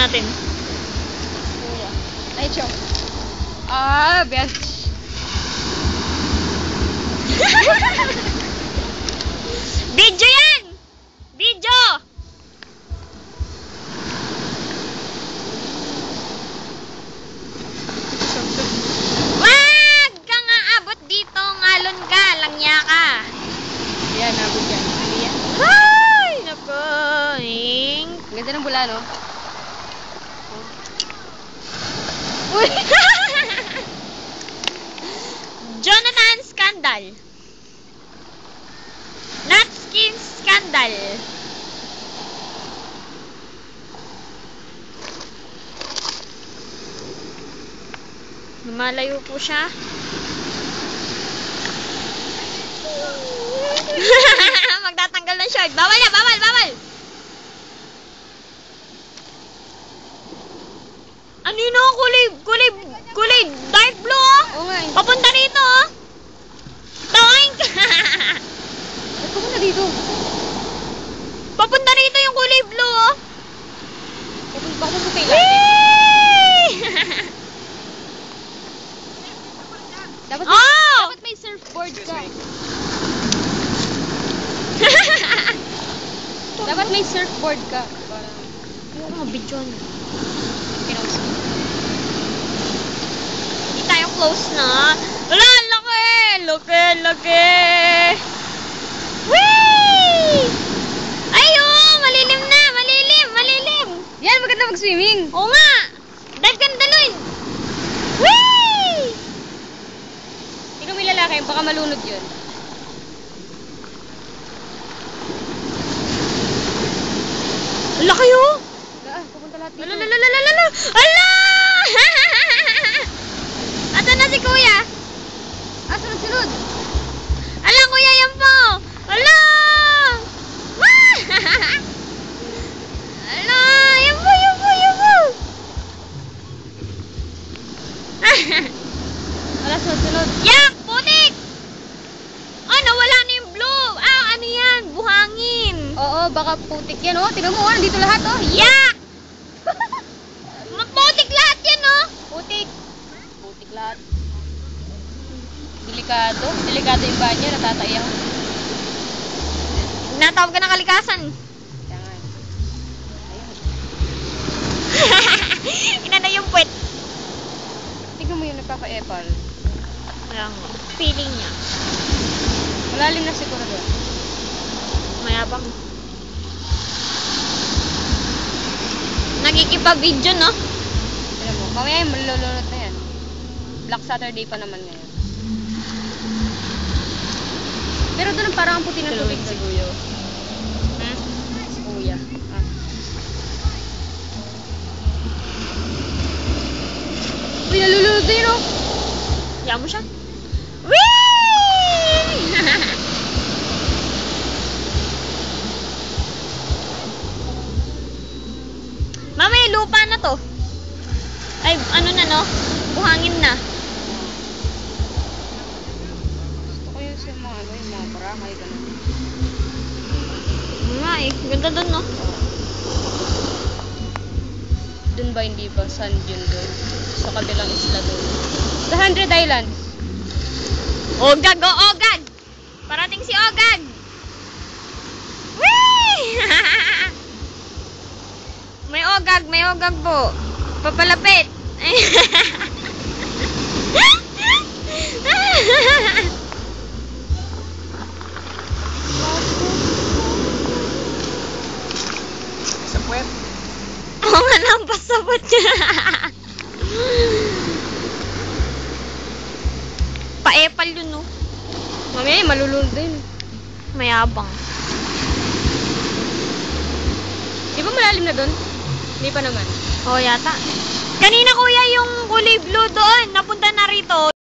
natin. Kuya. Ay, chok. Ah, bitch. Video yan! Video! Wag ka nga abot dito, ngalon ka, langya ka. Yan, nabot yan. Yan. Ay, nako. Ganda ng bula, no? Uy! Jonathan Scandal. Not Skin Scandal. Lumalayo po siya. Magtatanggal ng short. Bawal na, bawal, bawal. Ano yun oh? Kulay dark blue oh. Oo nga. Papunta rito oh. Toink! Ba't ka muna dito? Papunta rito yung kulay blue oh. Baka mo kailan. Whee! Dapat may surfboard ka. Dapat may surfboard ka. Para Ano mga video na? pinausap. Hindi tayo close na. Wala, laki! Laki! Whee! Ayo! Malilim na! Malilim! Yan, maganda mag-swimming. Oo nga! Dive ka na dalawin! Whee! Ikaw may lalaki, baka malunod yun. Laki oh! Pupunta lahat dito. Ala! Ato na si kuya! Ah, sunod-sunod. Ala, kuya, yan po! Ala! Ala, yan po! Wala, sunod-sunod. Yak! Putik! Ah, nawala na yung blue! Ah, ano yan? Buhangin! Oo, baka putik yan, oh. Tingnan mo, oh. Nandito lahat, oh. Yak! Maputik lahat yan, oh! Putik. Putik lahat. Delikado. Delikado yung banyo, natatayang. Natawag ka ng kalikasan. Tangan. Ina na yung puwet. Tingnan mo yung nagpapa-epal. Kaya nga, feeling niya. Malalim na siguro doon. Mayabang. Nagkikipa-video, no? Tingnan mo, mamaya yung malulunod na yan. Black Saturday pa naman ngayon. Pero doon parang ang puti ng tubig si Kuya. Hmm? Kuya. Ah. Uy, nalulunod na yun, oh. Kaya mo siya. Whee! Mamaya lupa na to. Ay, ano na no? Buhangin na. Gusto ko yun sa mga, ano, yung mga barakay, ganun. Nga eh, ganda dun no? Doon ba hindi ba? Sand yun doon. Sa kabilang isla doon. The 100 Islands. Ogag, oh Ogag! Parating si Ogag! Whee! May Ogag po. Papalapit. Sa puwet. Oo nga lang, pasabot niya. Pa-epal yun, no? Mamaya, malulunod din. Mayabang. Di ba malalim na doon? Hindi pa naman. Oo, yata. Kanina, kuya, yung kulay blue doon. Napunta na rito.